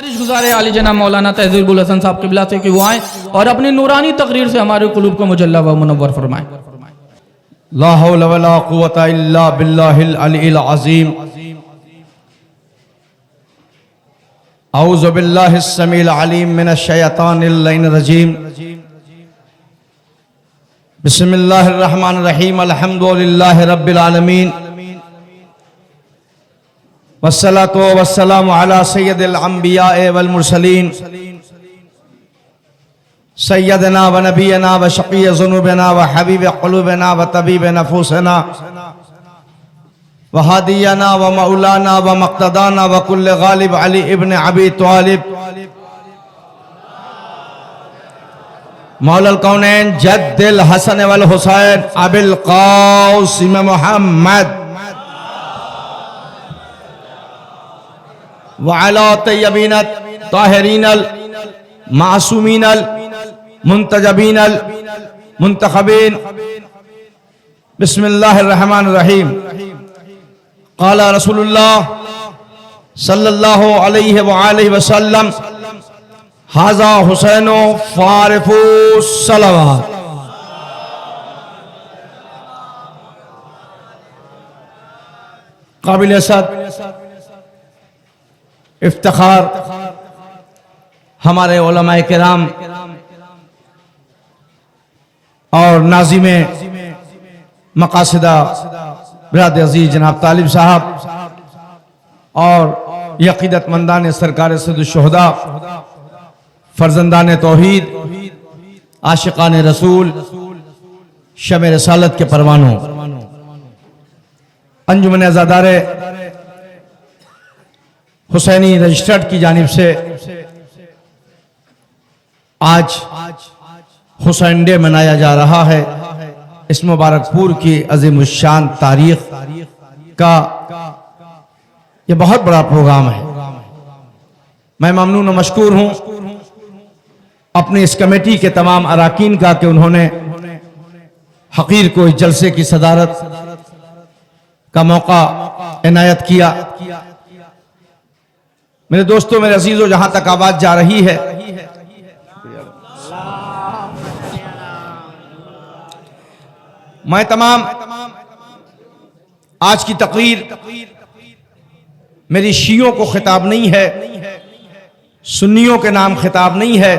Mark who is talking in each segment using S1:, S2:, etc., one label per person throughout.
S1: गुजारे आली जना मौलाना तहज़ीर बुल हसन साहब क़िबला से कि वो आए और अपनी नूरानी तकरीर से हमारे कुलूब को मुजल्ला व मुनव्वर फरमाएं।
S2: ला हौला वला कुव्वता इल्ला बिल्लाहिल अलील अज़ीम। औज़ु बिल्लाहिस समील अलीम मिनश शैतानिर लाइनिर रजीम। बिस्मिल्लाहिर रहमानिर रहीम। अल्हम्दुलिल्लाहि रब्बिल आलमीन। वस्सलातु वस्सलामु अला सय्यदिल अंबिया वल मुरसलीन सय्यदना व नबीना व शक़ी ज़ुनूबना व हबीब क़ुलूबना व तबीब नफूसना व हादियना व मौलाना व मक़्तदाना व कुल्ल गालिब अली इब्न अबी तालिब मौलल कौनैन जद्दिल हसन वल हुसैन अबिल क़ासिम मुहम्मद वअला तय्यबीन ताहिरीन मासूमीन मुंतजबीन मुंतखबीन। बिस्मिल्लाहिर रहमानिर रहीम। क़ाला रसूलुल्लाह सल्लल्लाहु अलैहि व आलिहि वसल्लम हाज़ा हुसैनो फ़ारिफ़ु सलावत। काबिल असद इफ्तिखार हमारे उलमाए किराम और नाज़िमे मक़ासिदा बिराद अज़ीज़ जनाब तालिब साहब और यक़ीदतमंदान सरकार सद्दुश्शुहदा फ़र्ज़ंदान तौहीद आशिक़ान रसूल शमे रसालत के परवानों, अंजुमन अज़ादारे हुसैनी रजिस्टर्ड की जानिब से आज हुसैन डे मनाया जा रहा है। इस मुबारकपुर की अज़ीमुश्शान तारीख का ये बहुत बड़ा प्रोग्राम है। मैं ममनून व मशकूर हूँ अपनी इस कमेटी के तमाम अराकीन का कि उन्होंने हकीर को इस जलसे की सदारत का मौका इनायत किया। मेरे दोस्तों, मेरे अजीजों, जहां तक आवाज जा रही है, मैं तमाम आज की तकरीर मेरी शियों को खिताब नहीं है, सुन्नियों के नाम खिताब नहीं है,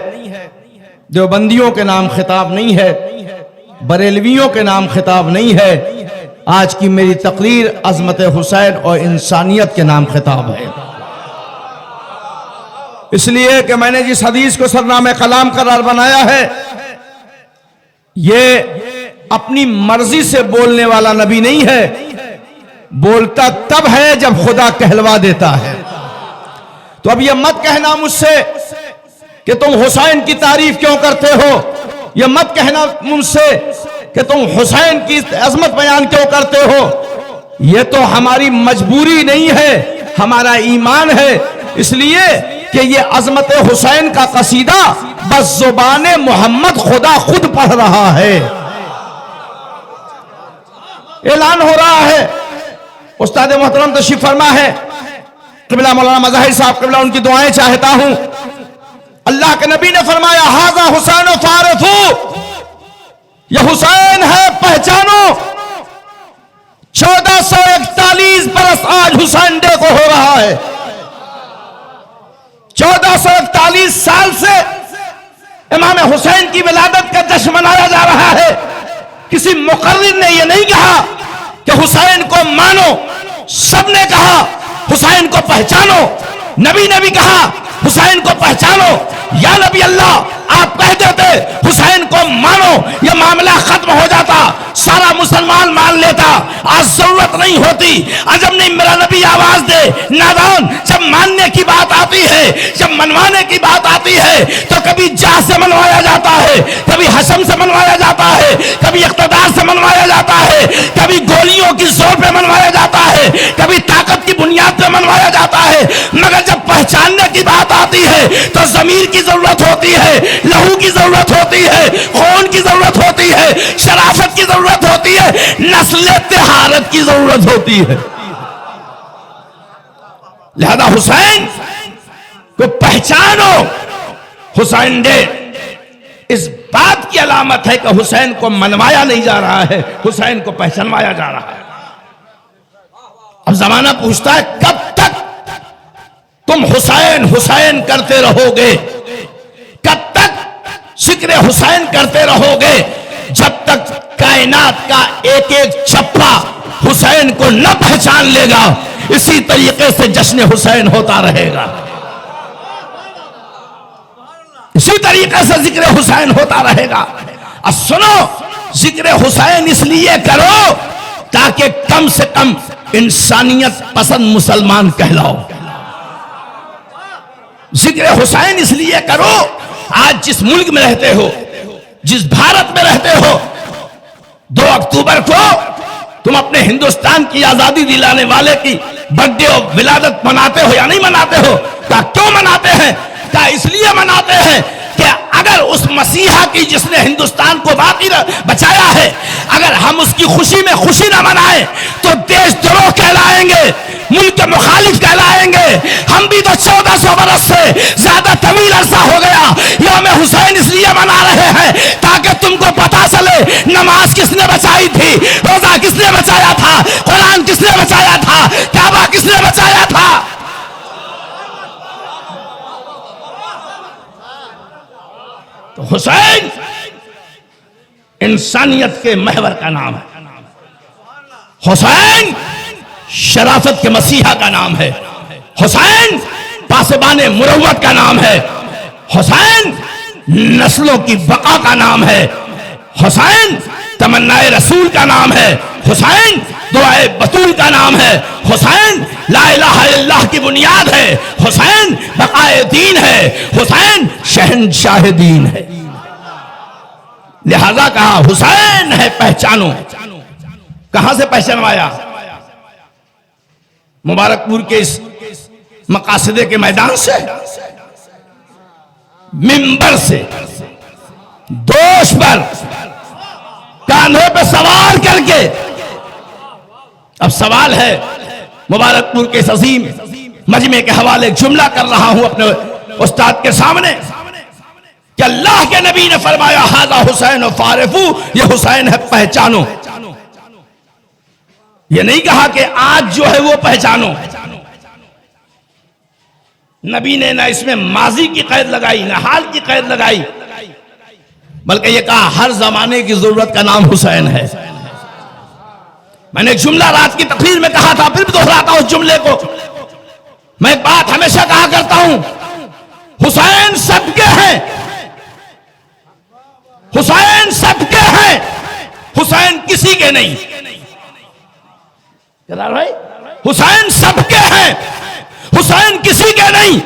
S2: देवबंदियों के नाम खिताब नहीं है, बरेलवियों के नाम खिताब नहीं है। आज की मेरी तकरीर अज़मत हुसैन और इंसानियत के नाम खिताब है। इसलिए कि मैंने जिस हदीस को सरनामे कलाम करार बनाया है, ये अपनी मर्जी से बोलने वाला नबी नहीं है, बोलता तब है जब खुदा कहलवा देता है। तो अब ये मत कहना मुझसे कि तुम हुसैन की तारीफ क्यों करते हो, ये मत कहना मुझसे कि तुम हुसैन की अजमत बयान क्यों करते हो। ये तो हमारी मजबूरी नहीं है, हमारा ईमान है। इसलिए कि ये अजमत हुसैन का कसीदा बस जुबाने मोहम्मद खुदा खुद पढ़ रहा है। ऐलान हो रहा है, उस्ताद मोहतरम तशरीफ फरमा है, क़िबला मौलाना मज़ाहिर साहब क़िबला, उनकी दुआएं चाहता हूं। अल्लाह के नबी ने फरमाया हाज़ा हुसैन फ़ारिफ़ू, यह हुसैन है पहचानो। 1441 बरस आज हुसैन डे को हो रहा है। 1441 साल से इमाम हुसैन की विलादत का जश्न मनाया जा रहा है। किसी मुक़र्रिर ने यह नहीं कहा कि हुसैन को मानो, सबने कहा हुसैन को पहचानो। नबी ने भी कहा हुसैन को पहचानो। या नबी अल्लाह, आप कह देते हुसैन को मानो, यह मामला खत्म हो जाता, सारा मुसलमान मान लेता, आज जरूरत नहीं होती। अजब नहीं मेरा नबी आवाज दे नादान। जब मानने की बात आती है, जब मनवाने की बात आती है, तो कभी जाह से मनवाया जाता है, कभी हशम से मनवाया जाता है, कभी इख्तिदार से मनवाया जाता है, कभी गोलियों की जोर पे मनवाया जाता है, कभी ताकत की बुनियाद पे मनवाया जाता है। मगर जब पहचानने की बात आती है तो जमीर की जरूरत होती है, लहू की जरूरत होती है, खून की जरूरत होती है, शराफत की जरूरत होती है, नस्ल तिहारत की जरूरत होती है। लिहाजा हुसैन को पहचानो हुसैन डे इस बात की अलामत है कि हुसैन को मनवाया नहीं जा रहा है, हुसैन को पहचानवाया जा रहा है। अब जमाना पूछता है कब तक तुम हुसैन हुसैन करते रहोगे, कब तक जिक्र हुसैन करते रहोगे, जब तक कायनात का एक एक चप्पा हुसैन को न पहचान लेगा, इसी तरीके से जश्न हुसैन होता रहेगा, इसी तरीके से जिक्र हुसैन होता रहेगा। और सुनो, जिक्र हुसैन इसलिए करो ताकि कम से कम इंसानियत पसंद मुसलमान कहलाओ। जिक्र हुसैन इसलिए करो, आज जिस मुल्क में रहते हो, जिस भारत में रहते हो, 2 अक्टूबर को तुम अपने हिंदुस्तान की आजादी दिलाने वाले की बर्थडे और विलादत मनाते हो या नहीं मनाते हो? क्या क्यों मनाते हैं? क्या इसलिए मनाते हैं कि अगर उस मसीहा की जिसने हिंदुस्तान को बाकी बचाया है, अगर हम उसकी खुशी में खुशी ना मनाएं तो देशद्रोह कहलाएंगे, मुल्क के मुखालिफ कहलाएंगे। हम भी तो 1400 बरस से ज्यादा तवील अरसा हो गया यौम हुसैन इसलिए मना रहे हैं ताकि तुमको पता चले नमाज किसने बचाई थी, रोजा किसने बचाया था, कुरान किसने बचाया था, काबा किसने बचाया था। तो हुसैन इंसानियत के महवर का नाम है, हुसैन शराफत के मसीहा का नाम है, हुसैन पासबाने मुरव्वत का नाम है, हुसैन नस्लों की बका का नाम है, हुसैन तमन्नाए रसूल का नाम है, हुसैन दुआए बतूल का नाम है, हुसैन ला इलाहा इल्लल्लाह की बुनियाद है, हुसैन बकाए दीन है, हुसैन शहंशाह दीन है। लिहाजा कहा हुसैन है पहचानो। कहां से पहचानवाया? मुबारकपुर के इस मकासदे के मैदान से, मिंबर से, दोष पर कांधे पे सवार करके। अब सवाल है, मुबारकपुर के इस अजीम मजमे के हवाले एक जुमला कर रहा हूं अपने उस्ताद के सामने कि अल्लाह के नबी ने फरमाया हाजा हुसैन फारिफू, ये हुसैन है पहचानो। ये नहीं कहा कि आज जो है वो पहचानो। नबी ने ना इसमें माजी की कैद लगाई, ना हाल की कैद लगाई, बल्कि ये कहा हर जमाने की जरूरत का नाम हुसैन है। मैंने एक जुमला रात की तकरीर में कहा था, फिर भी दोहराता हूं उस जुमले को। मैं एक बात हमेशा कहा करता हूं, हुसैन सबके हैं, हुसैन सबके हैं, हुसैन किसी के नहीं। भाई हुसैन सबके हैं, हुसैन किसी के नहीं।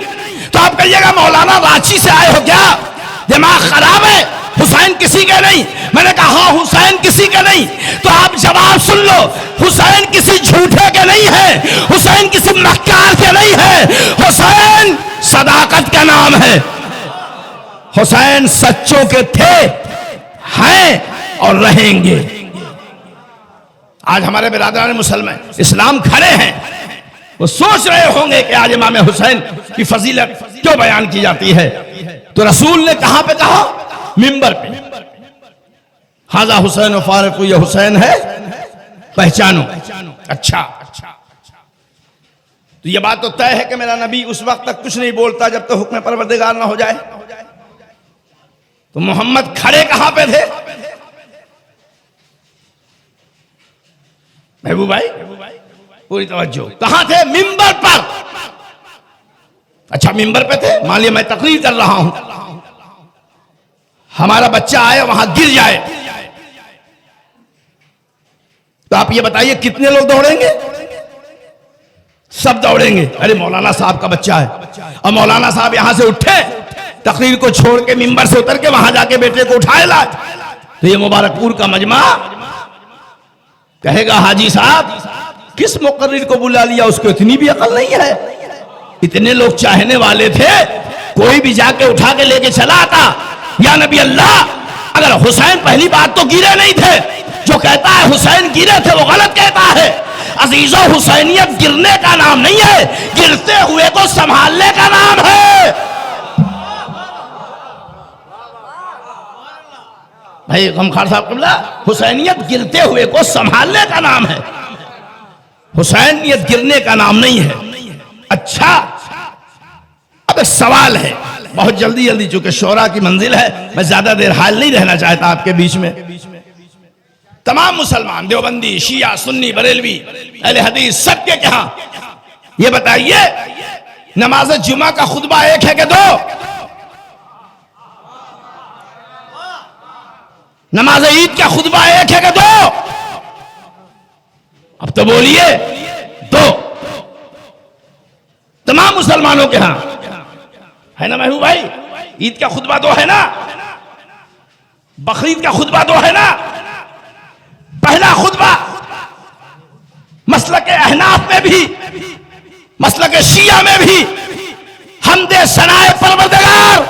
S2: तो आप कहिएगा मौलाना रांची से आए हो क्या, दिमाग खराब है, हुसैन किसी के नहीं। मैंने कहा हाँ हुसैन किसी के नहीं। तो आप जवाब सुन लो, हुसैन किसी झूठे के नहीं है, हुसैन किसी मक्कार के नहीं है, हुसैन सदाकत का नाम है, हुसैन सच्चों के थे, हैं और रहेंगे। आज हमारे बिरादरान मुसलमान इस्लाम खड़े हैं, वो सोच रहे होंगे कि आज इमाम हुसैन की फजीलत क्यों बयान की जाती है। तो रसूल ने कहां पे कहा? मिंबर पे। हाजा हुसैन फारिक, ये हुसैन है पहचानो। अच्छा, तो ये बात तो तय है कि मेरा नबी उस वक्त तक कुछ नहीं बोलता जब तक हुक्म परवरदिगार ना हो जाए। तो मोहम्मद खड़े कहां पे थे? महबूब भाई पूरी तवज्जो, कहां थे? मिंबर पर। अच्छा मिंबर पे थे, मान लिया मैं तकरीर कर रहा हूं, हमारा बच्चा आए वहां गिर जाए, तो आप ये बताइए कितने लोग दौड़ेंगे? सब दौड़ेंगे। अरे मौलाना साहब का बच्चा है, और मौलाना साहब यहां से उठे, तकरीर को छोड़ के मिंबर से उतर के वहां जाके बेटे को उठाए लाए, तो ये मुबारकपुर का मजमा कहेगा हाजी साहब किस मुकर्रिर को बुला लिया, उसको इतनी भी अकल नहीं है। इतने लोग चाहने वाले थे, कोई भी जाके उठा के लेके चला आता। या नबी अल्लाह, अगर हुसैन पहली बात तो गिरे नहीं थे, जो कहता है हुसैन गिरे थे वो गलत कहता है। अजीजों, हुसैनियत गिरने का नाम नहीं है, गिरते हुए को संभालने का नाम है। भाई गमखार साहब क़िबला, हुसैनियत गिरते हुए को संभालने का नाम है, हुसैनियत गिरने का नाम नहीं है। अच्छा, अब एक सवाल है, बहुत जल्दी जल्दी, चूंकि शोरा की मंजिल है, मैं ज्यादा देर हाल नहीं रहना चाहता आपके बीच में। तमाम मुसलमान, देवबंदी, शिया, सुन्नी, बरेलवी, अहले हदीस, सबके क्या ये बताइए, नमाज जुमा का खुतबा एक है कि दो? नमाज ईद का खुतबा एक है कि दो? अब तो बोलिए, दो। तमाम मुसलमानों के यहां है ना महबूब भाई? ईद का खुतबा दो है ना, बकरीद का खुतबा दो है ना। पहला खुतबा मसलक अहनाफ में भी, मसलक शिया में भी, हमदे सनाए परवरदिगार,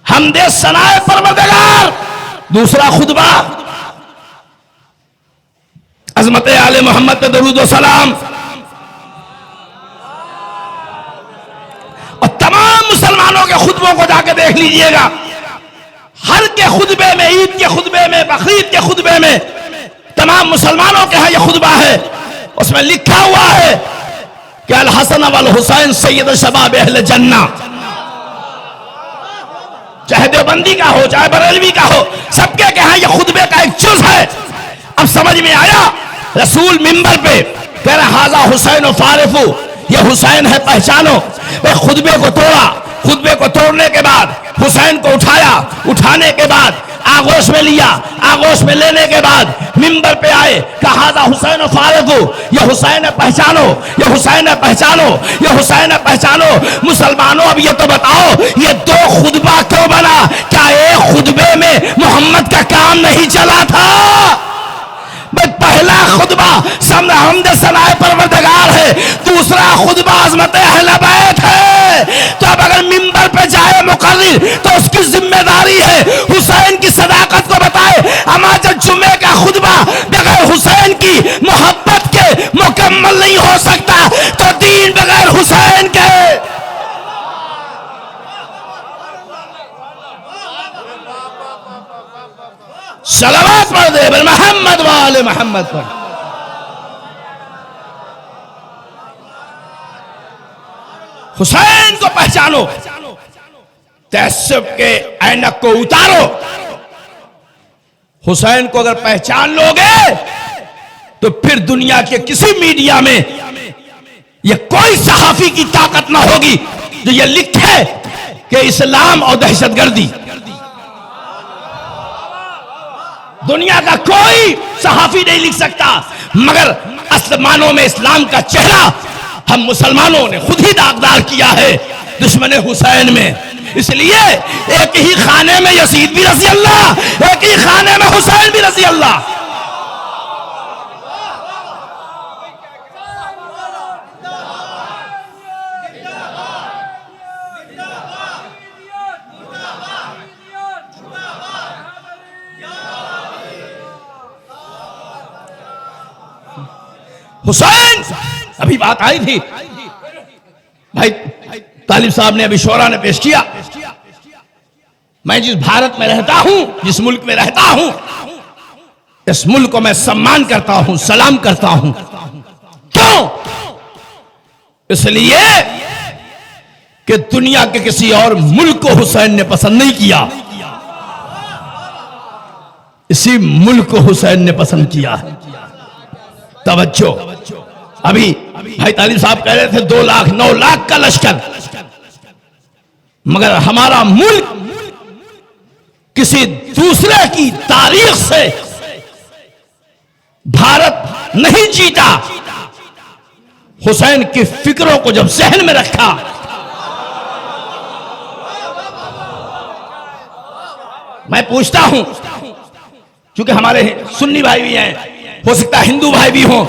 S2: हमदे सनाए परवरदिगार। दूसरा खुतबा अज़मत आले मोहम्मद पे दरूद व सलाम। और तमाम मुसलमानों के खुतबों को जाके देख लीजिएगा, हर के खुतबे में, ईद के खुतबे में, बकरीद के खुतबे में, तमाम मुसलमानों के यहाँ यह खुतबा है, उसमें लिखा हुआ है कि अल हसन वल हुसैन सैयद शबाब अहले जन्ना। चाहे देवबंदी का हो, चाहे बरेलवी का हो, सबके यहाँ यह खुतबे का एक जुज़ है। अब समझ में आया? रसूल मिंबर पे कह रहे हाजा हुसैन फारिफू, यह हुसैन है, पहचानो। वे खुतबे को तोड़ा, खुतबे को तोड़ने के बाद हुसैन को उठाया, उठाने के बाद आगोश में लिया, आगोश में लेने के बाद मिंबर पे आए, कहा हाजा हुसैन फारिफू, यह हुसैन है, पहचानो, यह हुसैन है, पहचानो, यह हुसैन है, पहचानो। मुसलमानों, अब ये तो बताओ, ये दो खुतबा क्यों बना? क्या एक खुतबे में मोहम्मद का काम नहीं चला था? पहला खुतबा सामने हमदे सनाए परवरदिगार है, दूसरा खुतबा अज़मत अहले बैत है। तो अब अगर मिंबर पे जाए मुकर्रिर तो उसकी जिम्मेदारी है हुसैन की सदाकत को बताए। अमा जब जुमे का खुतबा बगैर हुसैन की मोहब्बत के मुकम्मल नहीं हो सकता, तो दीन बगैर हुसैन के। सलावत पढ़ दे मोहम्मद वाले मोहम्मद पर। हुसैन को पहचानो, तहस्सुब के ऐनक को उतारो। हुसैन को अगर पहचान लोगे तो फिर दुनिया के किसी मीडिया में यह कोई सहाफी की ताकत ना होगी जो यह लिखे कि इस्लाम और दहशतगर्दी। दुनिया का कोई सहाफी नहीं लिख सकता, मगर आसमानों में इस्लाम का चेहरा हम मुसलमानों ने खुद ही दागदार किया है दुश्मन हुसैन में। इसलिए एक ही खाने में यजीद भी रज़ी अल्लाह, एक ही खाने में हुसैन भी रज़ी अल्लाह। हुसैन, अभी बात आई थी भाई तालिब साहब ने, अभी शोरा ने पेश किया। मैं जिस भारत में रहता हूं, जिस मुल्क में रहता हूं, इस मुल्क को मैं सम्मान करता हूं, सलाम करता हूं। क्यों? इसलिए कि दुनिया के किसी और मुल्क को हुसैन ने पसंद नहीं किया, इसी मुल्क को हुसैन ने पसंद किया है। तवज्जो, अभी भाई तालिब साहब कह रहे थे 2 लाख 9 लाख का लश्कर, मगर हमारा मुल्क किसी दूसरे की तारीख से भारत नहीं जीता। हुसैन की फिक्रों को जब जहन में रखा, मैं पूछता हूं, क्योंकि हमारे सुन्नी भाई भी हैं, हो सकता है हिंदू भाई भी हों,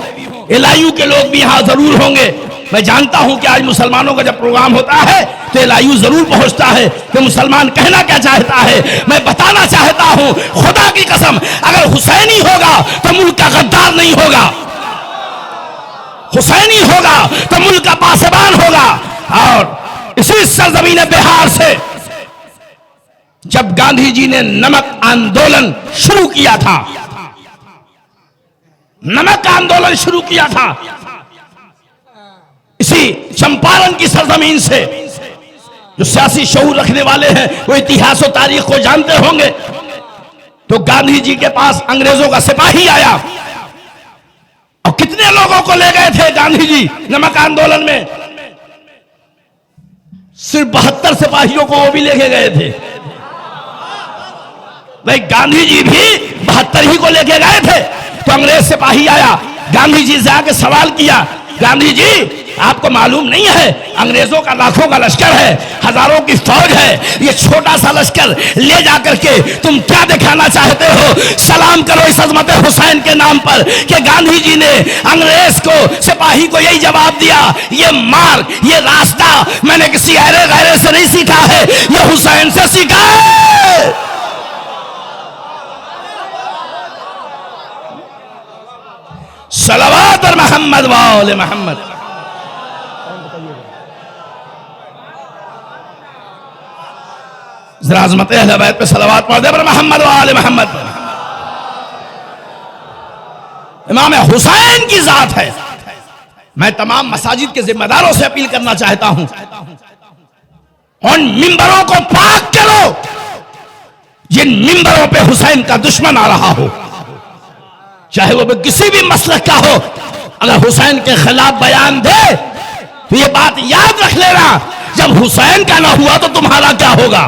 S2: एलआईयू के लोग भी यहां जरूर होंगे, मैं जानता हूं कि आज मुसलमानों का जब प्रोग्राम होता है तो ये लाइव जरूर पहुंचता है कि मुसलमान कहना क्या चाहता है। मैं बताना चाहता हूं, खुदा की कसम, अगर हुसैनी होगा तो मुल्क का गद्दार नहीं होगा, हुसैनी होगा तो मुल्क का पासबान होगा। और इसी सरजमीन बिहार से जब गांधी जी ने नमक आंदोलन शुरू किया था, नमक आंदोलन शुरू किया था, इसी चंपारण की सरजमीन से, जो सियासी शऊर रखने वाले हैं वो इतिहास और तारीख को जानते होंगे, तो गांधी जी के पास अंग्रेजों का सिपाही आया और कितने लोगों को ले गए थे गांधी जी नमक आंदोलन में? सिर्फ 72 सिपाहियों को वो भी लेके गए थे। भाई गांधी जी भी 72 ही को लेके गए थे। तो अंग्रेज सिपाही आया, गांधी जी से आके सवाल किया, गांधी जी आपको मालूम नहीं है अंग्रेजों का लाखों का लश्कर है, हजारों की फौज है, ये छोटा सा लश्कर ले जाकर के तुम क्या दिखाना चाहते हो? सलाम करो इस अजमत हुसैन के नाम पर कि गांधी जी ने अंग्रेज को, सिपाही को यही जवाब दिया, ये मार्ग, ये रास्ता मैंने किसी अरे गैरे से नहीं सीखा है, ये हुसैन से सीखा है। सलावत और मोहम्मद वाले मोहम्मद। जरा अज़मत अहले बैत पे सलावत पढ़ दे पर मोहम्मद वाले मोहम्मद पर। इमाम हुसैन की जात है। मैं तमाम मसाजिद के जिम्मेदारों से अपील करना चाहता हूं, उन मिंबरों को पाक करो जिन मिंबरों पे हुसैन का दुश्मन आ रहा हो, चाहे वो किसी भी मसलक का हो। अगर हुसैन के खिलाफ बयान दे तो ये बात याद रख लेना, जब हुसैन का ना हुआ तो तुम्हारा क्या होगा?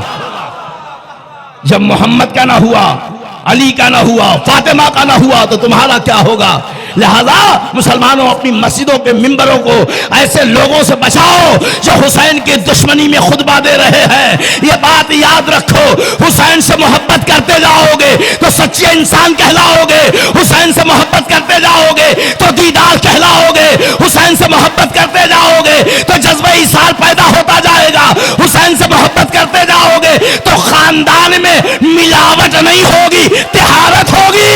S2: जब मोहम्मद का ना हुआ, अली का ना हुआ, फातिमा का ना हुआ तो तुम्हारा क्या होगा? लिहाजा मुसलमानों अपनी मस्जिदों के मिंबरों को ऐसे लोगों से बचाओ जो हुसैन की दुश्मनी में खुतबा दे रहे हैं। ये बात याद रखो, हुसैन से मोहब्बत करते जाओगे तो सच्चे इंसान कहलाओगे, हुसैन से मोहब्बत करते जाओगे तो दीदार कहलाओगे, हुसैन से मोहब्बत करते जाओगे तो जज्बा इसार पैदा होता जाएगा, हुसैन से मोहब्बत करते जाओगे तो खानदान में मिलावट नहीं होगी, तिहारत होगी।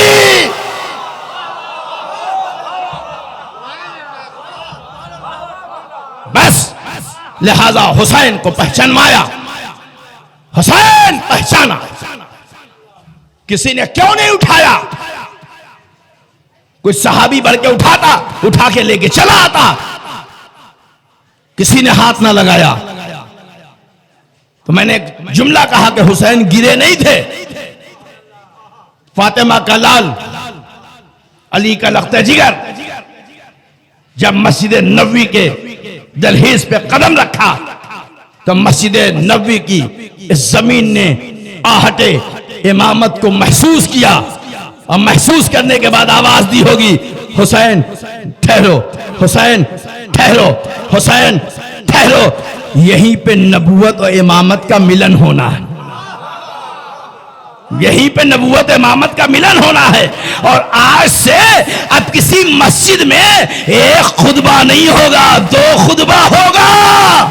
S2: बस लिहाजा हुसैन को पहचानवाया, हुसैन पहचाना। किसी ने क्यों नहीं उठाया? कोई सहाबी बढ़ के उठाता, उठा के लेके चला आता, किसी ने हाथ ना लगाया। तो मैंने एक जुमला कहा कि हुसैन गिरे नहीं थे। फातिमा का लाल, अली का लख्ते जिगर, जब मस्जिद नबवी के दहलीज पे कदम रखा तो मस्जिद नबवी की इस जमीन ने आहटे इमामत को महसूस किया, और महसूस करने के बाद आवाज दी होगी, हुसैन ठहरो, हुसैन ठहरो, हुसैन ठहरो। यहीं पे नबूवत और इमामत का मिलन होना है, यहीं पे नबूवत इमामत का मिलन होना है। और आज से अब किसी मस्जिद में एक खुतबा नहीं होगा, 2 खुतबा होगा।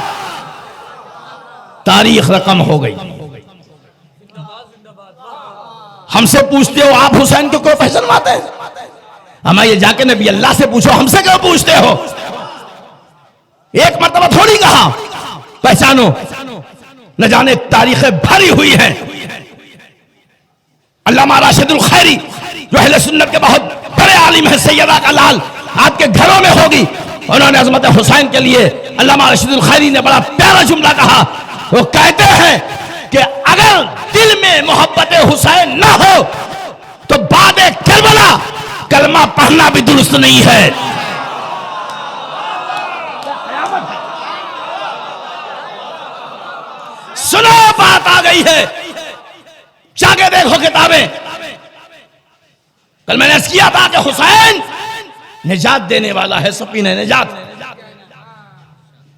S2: तारीख रकम हो गई। हमसे पूछते हो आप हुसैन को क्यों पहचानवाते हैं? हमें ये जाके नबी अल्लाह से पूछो, हमसे क्यों पूछते हो? एक मर्तबा थोड़ी कहा पहचानो, न जाने तारीखें भरी हुई हैं। अल्लामा राशिदुल खैरी जो अहले सुन्नत के बहुत बड़े आलिम हैं, सैयदा का लाल आपके घरों में होगी, उन्होंने अज़मत हुसैन के लिए अल्लामा राशिदुल खैरी ने बड़ा प्यारा जुमला कहा। वो कहते हैं कि अगर दिल में मोहब्बत हुसैन ना हो तो बाद करबला कलमा पढ़ना भी दुरुस्त नहीं है। सुनो, बात आ गई है, जाके देखो किताबें। कल मैंने अर्ज किया था कि हुसैन निजात देने वाला है, सफीने निजात।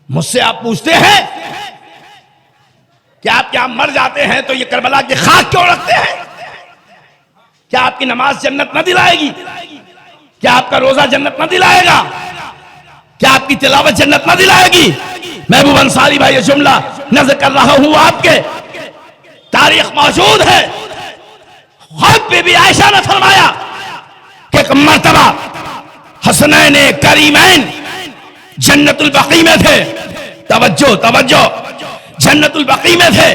S2: मुझसे आप पूछते हैं कि आप क्या मर जाते हैं तो ये करबला की खाक क्यों रखते हैं? क्या आपकी नमाज जन्नत न दिलाएगी? क्या आपका रोजा जन्नत न दिलाएगा? क्या आपकी तिलावत जन्नत न दिलाएगी? महबूब अंसारी भाई ये जुमला नजर कर रहा हूं आपके, तारीख मौजूद है। खुद बीबी आयशा ने फरमाया कि एक मर्तबा हसनैन करीमैन जन्नतुल बकी में थे। तवज्जो तवज्जो, जन्नतुल बकी में थे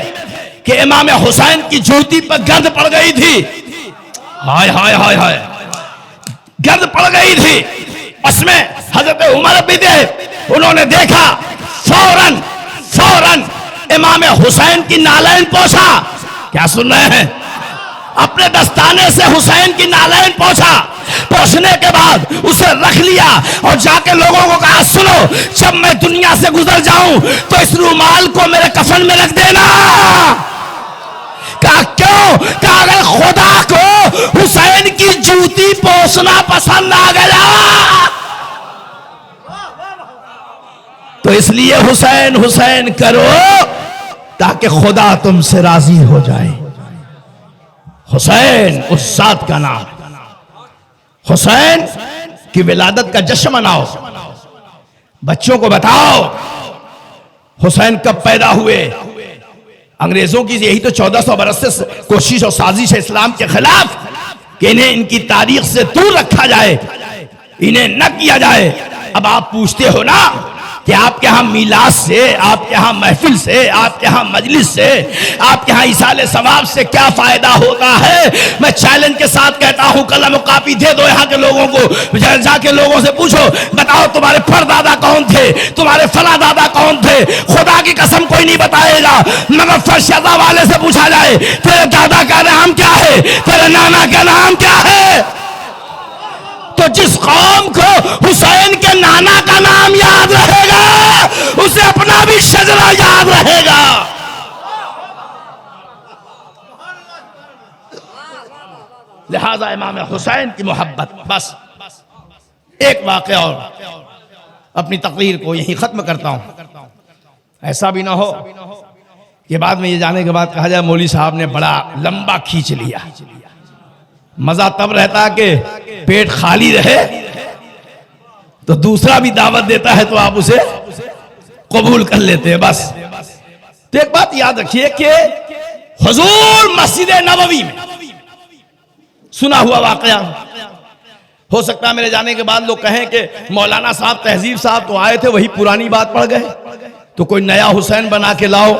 S2: कि इमाम हुसैन की जूती पर गर्द पड़ गई थी। हाय हाय हाय हाय, गर्द पड़ गई थी। उसमें हजरत उमर भी थे। उन्होंने देखा, फौरन फौरन इमाम हुसैन की नालैन पोंछा। क्या सुन रहे हैं? अपने दस्ताने से हुसैन की नालैन पोंछा। पोंछने के बाद उसे रख लिया और जाके लोगों को कहा, सुनो, जब मैं दुनिया से गुजर जाऊं तो इस रुमाल को मेरे कफन में रख देना। कहा क्यों? कहा अगर खुदा को हुसैन की जूती पोंछना पसंद आ गया तो इसलिए हुसैन हुसैन करो ताकि खुदा तुमसे राजी हो जाए। हुसैन उस जात का नाम। हुसैन की विलादत का जश्न मनाओ। बच्चों को बताओ हुसैन कब पैदा हुए। अंग्रेजों की यही तो 1400 बरस से कोशिश और साजिश है इस्लाम के खिलाफ कि इन्हें इनकी तारीख से दूर रखा जाए, इन्हें न किया जाए। अब आप पूछते हो ना कि आपके यहाँ मीलाद से, आपके यहाँ महफिल से, आपके यहाँ मजलिस से, आपके यहाँ इसाले सवाब से क्या फायदा होता है? मैं चैलेंज के साथ कहता हूँ, कलम कापी दे दो यहाँ के लोगों को, जाके लोगों से पूछो, बताओ तुम्हारे परदादा कौन थे, तुम्हारे फला दादा कौन थे? खुदा की कसम कोई नहीं बताएगा। मगर फरशदा वाले से पूछा जाए, तेरे दादा का नाम क्या है, तेरे नाना का नाम क्या है? तो जिस कौम को हुसैन के नाना का नाम याद रहेगा उसे अपना भी शजरा याद रहेगा। लिहाजा इमाम हुसैन की मोहब्बत। बस एक वाक़या और अपनी तकरीर को यहीं खत्म करता हूं। ऐसा भी ना हो कि बाद में ये जाने के बाद कहा जाए मौली साहब ने बड़ा लंबा खींच लिया। मजा तब रहता कि पेट खाली रहे तो दूसरा भी दावत देता है तो आप उसे कबूल कर लेते हैं। बस तो एक बात याद रखिए कि हुजूर मस्जिद नबवी में सुना हुआ वाकया हो सकता है मेरे जाने के बाद लोग कहें कि मौलाना साहब तहजीब साहब तो आए थे वही पुरानी बात पढ़ गए, तो कोई नया हुसैन बना के लाओ।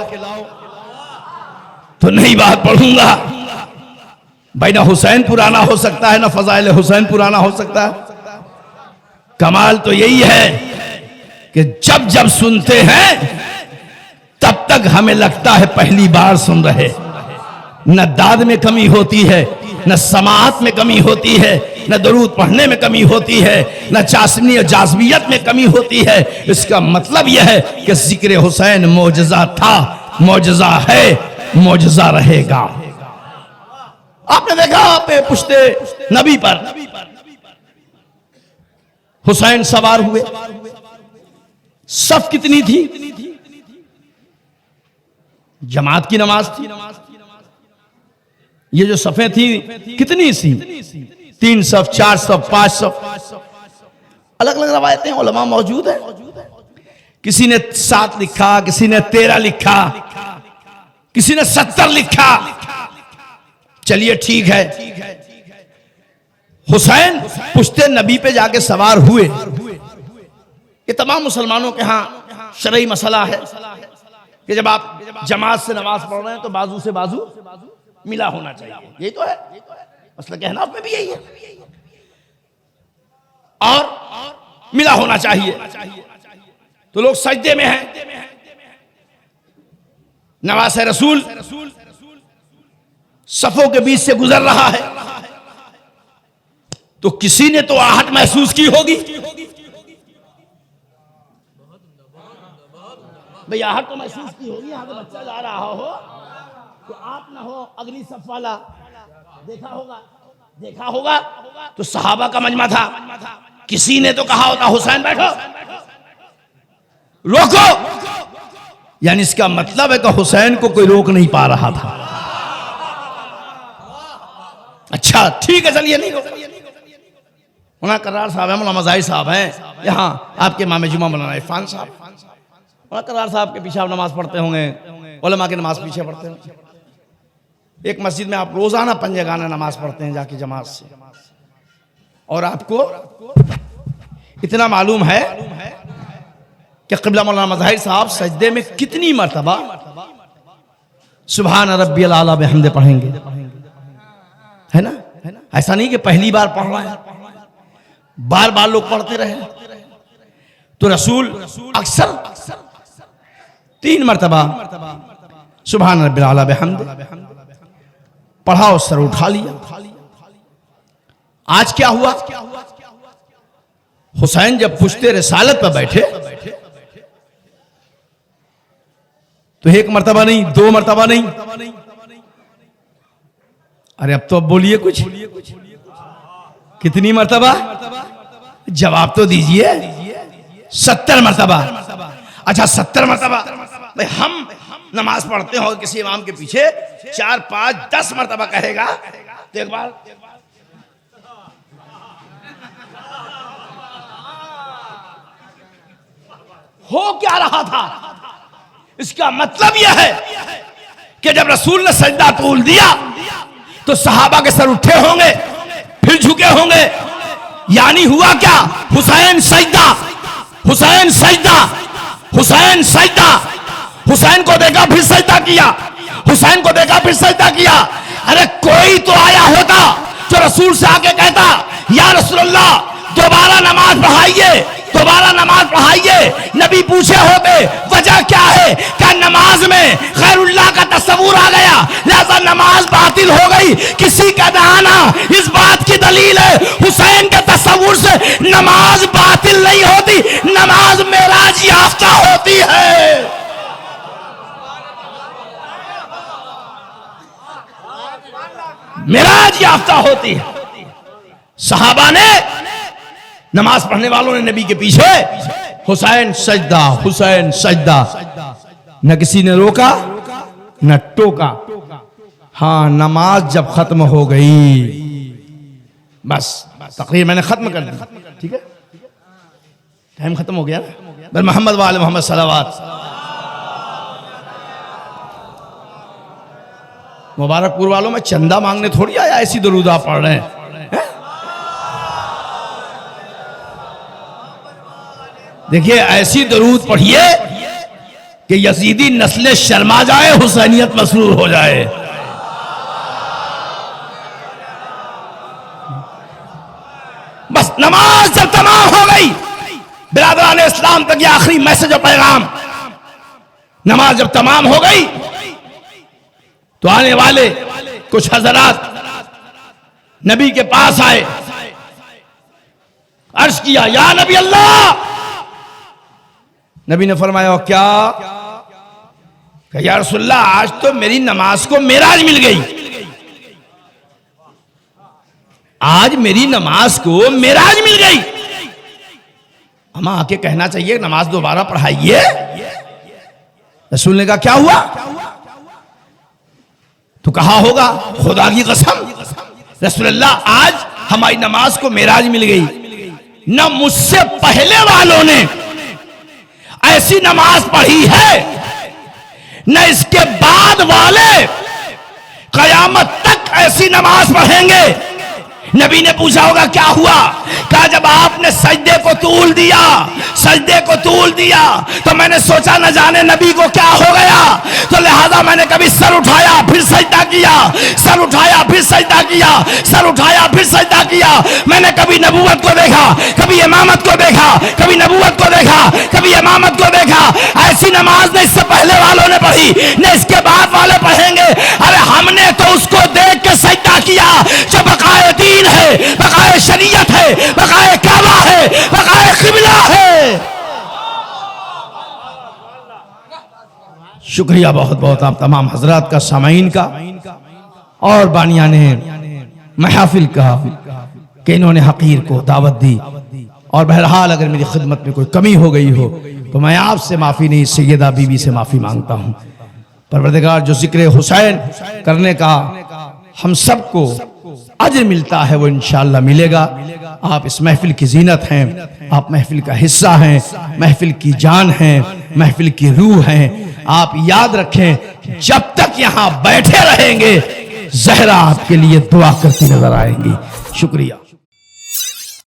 S2: तो नई बात पढ़ूंगा भाई, ना हुसैन पुराना हो सकता है ना फजाइल हुसैन पुराना हो सकता है। कमाल तो यही है कि जब जब सुनते हैं तब तक हमें लगता है पहली बार सुन रहे। न दाद में कमी होती है, न समाअत में कमी होती है, न दरूद पढ़ने में कमी होती है, न चाशनी और जाज़बियत में कमी होती है। इसका मतलब यह है कि जिक्र हुसैन मौजज़ा था, मौजज़ा है, मौजज़ा रहेगा। आपने देखा पे पुश्ते नबी पर हुसैन सवार हुए, सफ कितनी थी? जमात की नमाज थी। ये जो सफे थी कितनी सी? 3 सफ, 4 सफ, 5 सफ। अलग अलग रवायतें उलमा मौजूद है। किसी ने 7 लिखा, किसी ने 13 लिखा, किसी ने 70 लिखा। चलिए ठीक है। हुसैन पुश्ते नबी पे जाके सवार हुए। ये तमाम मुसलमानों के यहाँ शरई मसला है कि जब आप जमात से नमाज पढ़ रहे हैं तो बाजू से बाजू मिला होना चाहिए। यही तो है मसला के हनाफ में भी यही है, और मिला होना चाहिए। तो लोग सजदे में हैं, नवासे रसूल सफों के बीच से गुजर रहा है, तो किसी ने तो आहट महसूस की होगी। भाई आहट तो महसूस की होगी। यहां तो बच्चा जा रहा हो तो आप ना हो अगली सफ वाला देखा होगा तो सहाबा का मजमा था। किसी ने तो कहा होता हुसैन बैठो, रोको। यानी इसका मतलब है कि हुसैन को कोई रोक नहीं पा रहा था। अच्छा ठीक है, चलिए नहीं रोक। मौलाना करार साहब हैं, मौलाना मज़ाहिर साहब हैं, यहाँ आपके इमाम जुमा मौलाना इरफान साहब। मौलाना करार साहब के पीछे आप नमाज पढ़ते होंगे, उलमा की नमाज पीछे पढ़ते होंगे। एक मस्जिद में आप रोजाना पंजगाना नमाज पढ़ते हैं जाके जमात से, और आपको इतना मालूम है कि क़िबला मौलाना मज़ाहिर साहब सजदे में कितनी मरतबा सुभान रब्बियल आला बिहम्दे पढ़ेंगे, है ना? ऐसा नहीं कि पहली बार पढ़ रहे हैं, बार बार लोग पढ़ते रहे। तो रसूल अक्सर 3 मरतबा सुभान रब्बियल आला बिहम्दे पढ़ा और सर उठा लिया। आज क्या हुआ? हुसैन जब पुश्ते रिसालत पर बैठे तो 1 मरतबा नहीं, 2 मरतबा नहीं, अरे अब तो अब बोलिए कुछ, कितनी मरतबा? जवाब तो दीजिए। 70 मरतबा। अच्छा 70 मरतबा। भाई हम नमाज पढ़ते हो किसी इमाम के पीछे 4, 5, 10 मरतबा कहेगा तो एक बार हो क्या रहा था? इसका मतलब यह है कि जब रसूल ने सजदा तूल दिया तो सहाबा के सर उठे होंगे, फिर झुके होंगे। यानी हुआ क्या? हुसैन सजदा, हुसैन सजदा, हुसैन सजदा। हुसैन को देखा फिर सजदा किया, हुसैन को देखा फिर सजदा किया। अरे कोई तो आया होता जो रसूल से आके कहता या रसूलल्लाह दोबारा नमाज पढ़ाइए, दोबारा नमाज पढ़ाइए। नबी पूछे होते वजह क्या है? क्या नमाज में खैरुल्लाह का तस्वुर आ गया, लिहाजा नमाज बातिल हो गई। किसी का दहाना इस बात की दलील है हुसैन के तस्वुर से नमाज बातिल नहीं होती, नमाज मेराज याफ्ता होती है। मेराज याफ्ता होती है। सहाबा ने, नमाज पढ़ने वालों ने नबी के पीछे हुसैन सजदा, हुसैन सजदा, न किसी ने रोका न टोका। हाँ, नमाज जब खत्म हो गई बस तकरीर मैंने खत्म कर दी, ठीक है, टाइम खत्म हो गया ना। बल मोहम्मद वाले मोहम्मद सलावत। मुबारकपुर वालों में चंदा मांगने थोड़ी आया, ऐसी दरूद आप पढ़ रहे हैं। देखिए ऐसी दरूद पढ़िए कि यजीदी नस्लें शर्मा जाए, हुसैनियत मसरूर हो जाए। बस नमाज जब तमाम हो गई, बिरादरान इस्लाम तक ये आखिरी मैसेज और पैगाम, नमाज जब तमाम हो गई तो आने वाले कुछ हजरात नबी के पास आए, अर्ज किया या नबी अल्लाह। नबी ने फरमाया क्या? या रसूलल्लाह आज तो मेरी नमाज को मेराज मिल गई, आज मेरी नमाज को मेराज मिल गई। हमें आके कहना चाहिए नमाज दोबारा पढ़ाइए। रसूल ने कहा क्या हुआ? तो कहा होगा खुदा की कसम रसूलल्लाह आज हमारी नमाज को मेराज मिल गई। न मुझसे पहले वालों ने ऐसी नमाज पढ़ी है, न इसके बाद वाले कयामत तक ऐसी नमाज पढ़ेंगे। नबी ने पूछा होगा क्या हुआ? कहा जब आपने सजदे को तूल दिया, सजदे को तूल दिया तो मैंने सोचा न जाने नबी को क्या हो गया, तो लिहाजा मैंने कभी सर उठाया फिर सजदा किया, सर उठाया फिर सजदा किया, सर उठाया फिर सजदा किया। मैंने कभी नबूवत को देखा, कभी इमामत को देखा, कभी नबूवत को देखा, कभी इमामत को देखा। ऐसी नमाज न इससे पहले वालों ने पढ़ी, न इसके बाद वाले पढ़ेंगे। अरे हमने तो उसको देख के सजदा किया जो बकाए दीन है, बकाए शरीयत है, बकाए काबा है, बकाए क़िबला है। शुक्रिया बहुत बहुत आप तमाम हजरात का, सामाईन का और बानियाने महफिल का कि इन्होंने हकीर को दावत दी। और बहरहाल अगर मेरी खिदमत में कोई कमी हो गई हो तो मैं आपसे माफ़ी नहीं, सैयदा बीबी से माफ़ी मांगता हूँ। परवरदिगार जो जिक्र हुसैन करने का हम सबको अजर मिलता है वो इंशाअल्लाह मिलेगा। आप इस महफिल की जीनत हैं, आप महफिल का हिस्सा हैं, महफिल की जान हैं, महफिल की रूह हैं। आप याद रखें, जब तक यहां बैठे रहेंगे जहरा आपके लिए दुआ करती नजर आएंगी। शुक्रिया।